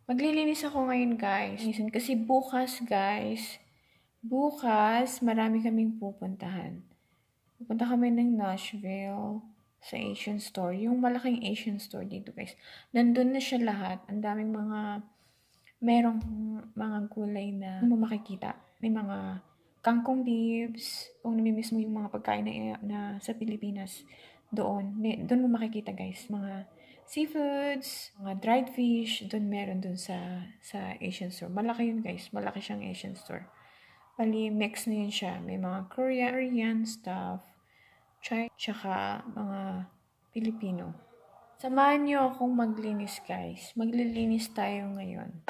Maglilinis ako ngayon guys. Kasi bukas guys, bukas marami kaming pupuntahan. Pupunta kami ng Nashville sa Asian store. Yung malaking Asian store dito guys. Nandun na siya lahat. Ang daming merong mga gulay na mo makikita. May mga kangkong leaves. Kung namimiss mo yung mga pagkain na sa Pilipinas, doon mo makikita guys. Mga seafoods, mga dried fish, doon meron doon sa Asian store. Malaki yun guys. Malaki siyang Asian store. Bali, mix na yun siya. May mga Korean stuff, tsaka mga Pilipino. Samahan niyo akong maglinis guys. Maglilinis tayo ngayon.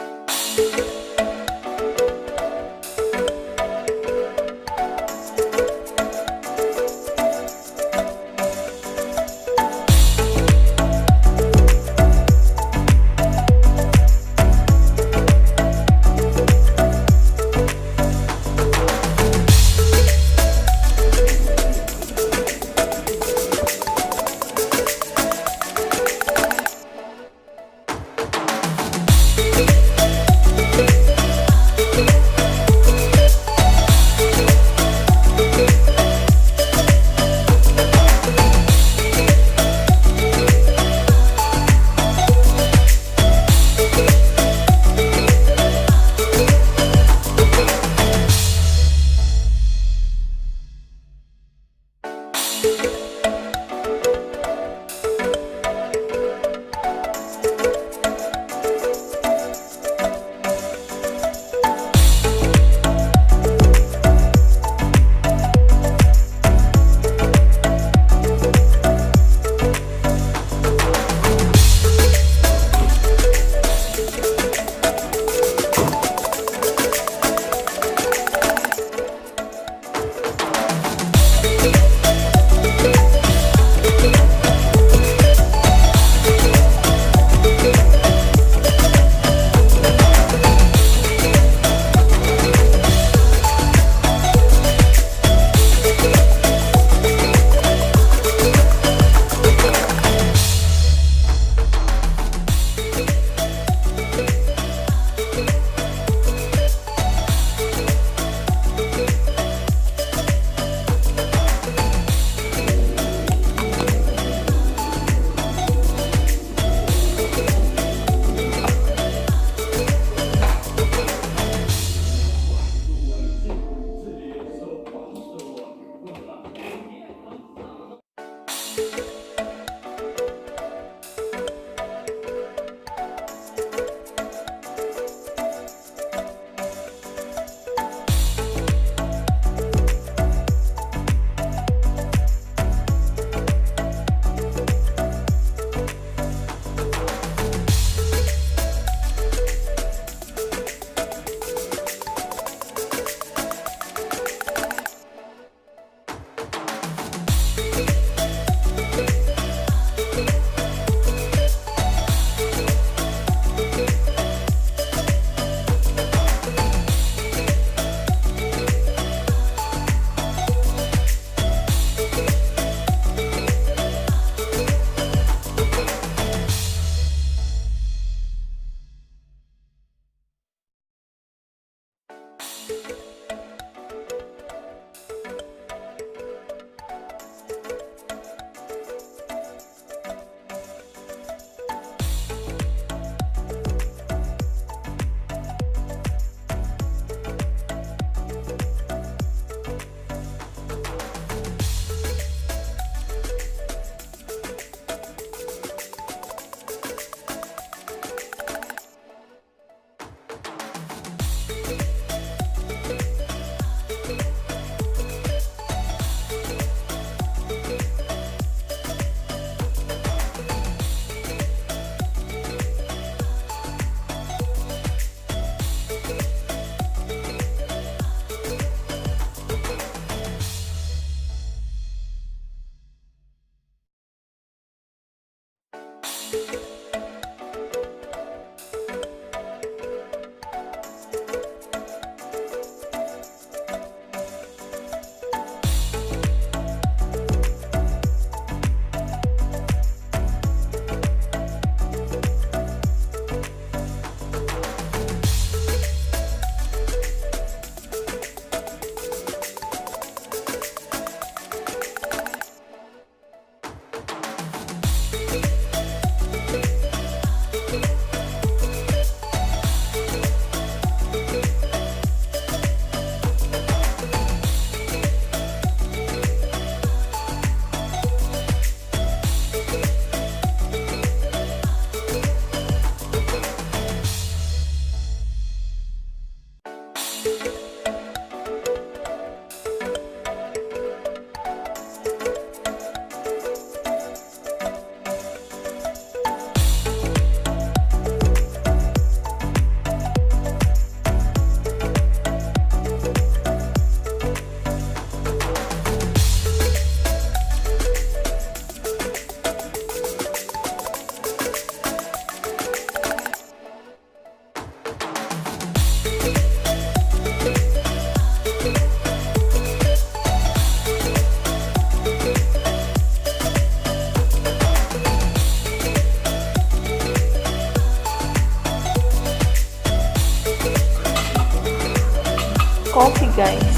coffee, guys.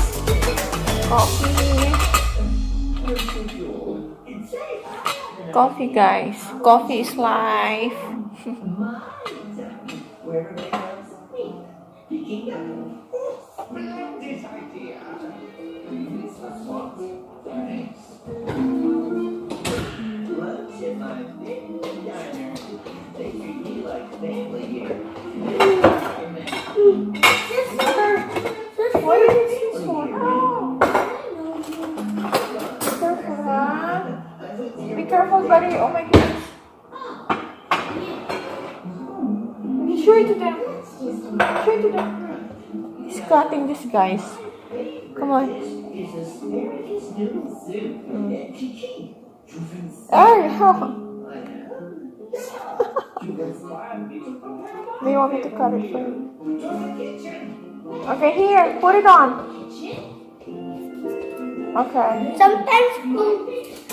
Coffee. Coffee, guys. Coffee is life. What is this one? Oh. Careful, huh? Be careful, buddy. Oh my goodness. Show it to them. Show it to them. He's cutting this, guys. Come on. Ay, how? Do you want me to cut it for you? Okay, here. Put it on. Okay. Sometimes it's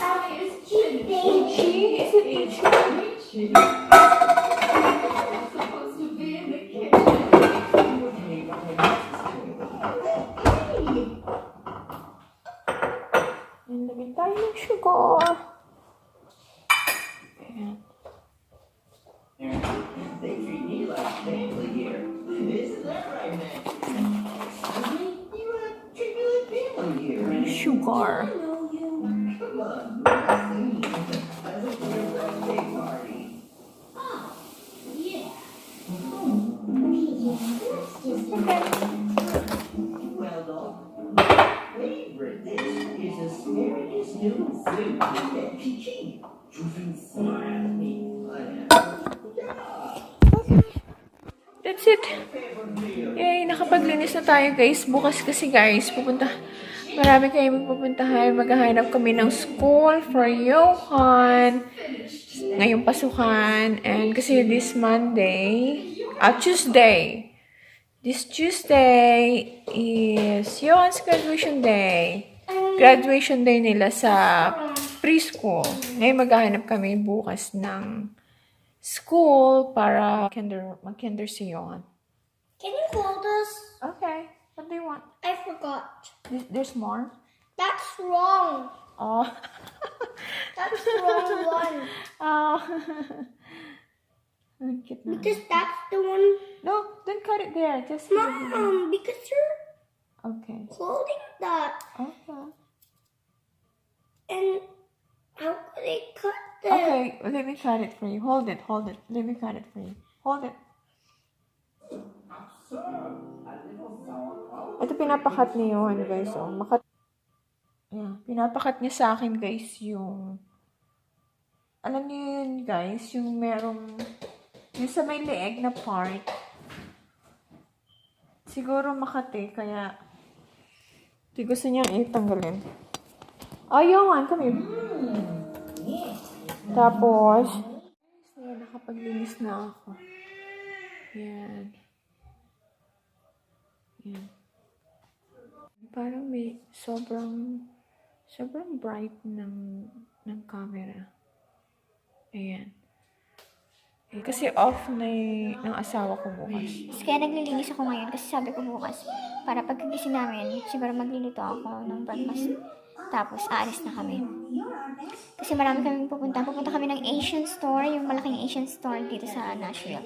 cheating. Itchy? Is it itchy? And lagyan tayo ng sugar. Ayan. They treat me like family here. Isn't that right, man? You treat me like family here. Sugar. Come on. I look for your birthday party. Yeah. Well, my favorite dish is asparagus noodle soup and Peking. That's it. Yay, nakapaglinis na tayo, guys. Bukas kasi, guys, marami kayong magpupuntahan. Maghahanap kami ng school for Johan. Ngayong pasukan. And kasi this Tuesday is Johan's graduation day. Graduation day nila sa preschool. Ngayon maghahanap kami bukas ng school para mag-kinder si Johan. Can you hold us? Okay. What do you want? I forgot. There's more? That's wrong. Oh. That's the wrong one. Oh. Ang cute na. Because that's the one. No, don't cut it there. Just Mom, because you're okay. holding that. Okay. And how could I cut that? Okay, let me cut it for you. Hold it. Let me cut it for you. Hold it. Ito pinapakat niya yun, guys. Oh, yeah, pinapakat niya sa akin, guys, yung alam niyo yun, guys, yung yung sa may leeg na part. Siguro makati, kaya di gusto niyang itanggalin. Oh, Johan, come here. Tapos, ayan, nakapaglinis na ako. Yan. Yan. Parang may sobrang bright ng camera. Ayan. Eh, kasi off na ng asawa ko bukas. Kaya naglilinis ako ngayon kasi sabi ko bukas, para pagkagising namin, siguro magluluto ako ng breakfast. Tapos, aalis na kami. Kasi marami kaming pupunta. Pupunta kami ng Asian store, yung malaking Asian store dito sa Nashville.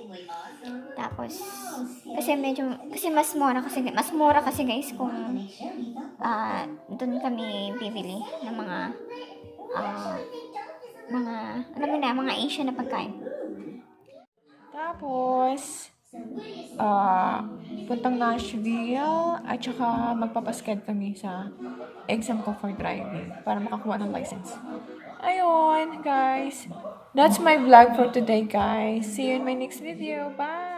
Tapos, kasi mas mura kasi guys kung doon kami bibili ng mga Asian na pagkain. Tapos, puntang Nashville at saka magpapasked kami sa exam ko for driving para makakuha ng license. Ayun, guys. That's my vlog for today, guys. See you in my next video. Bye!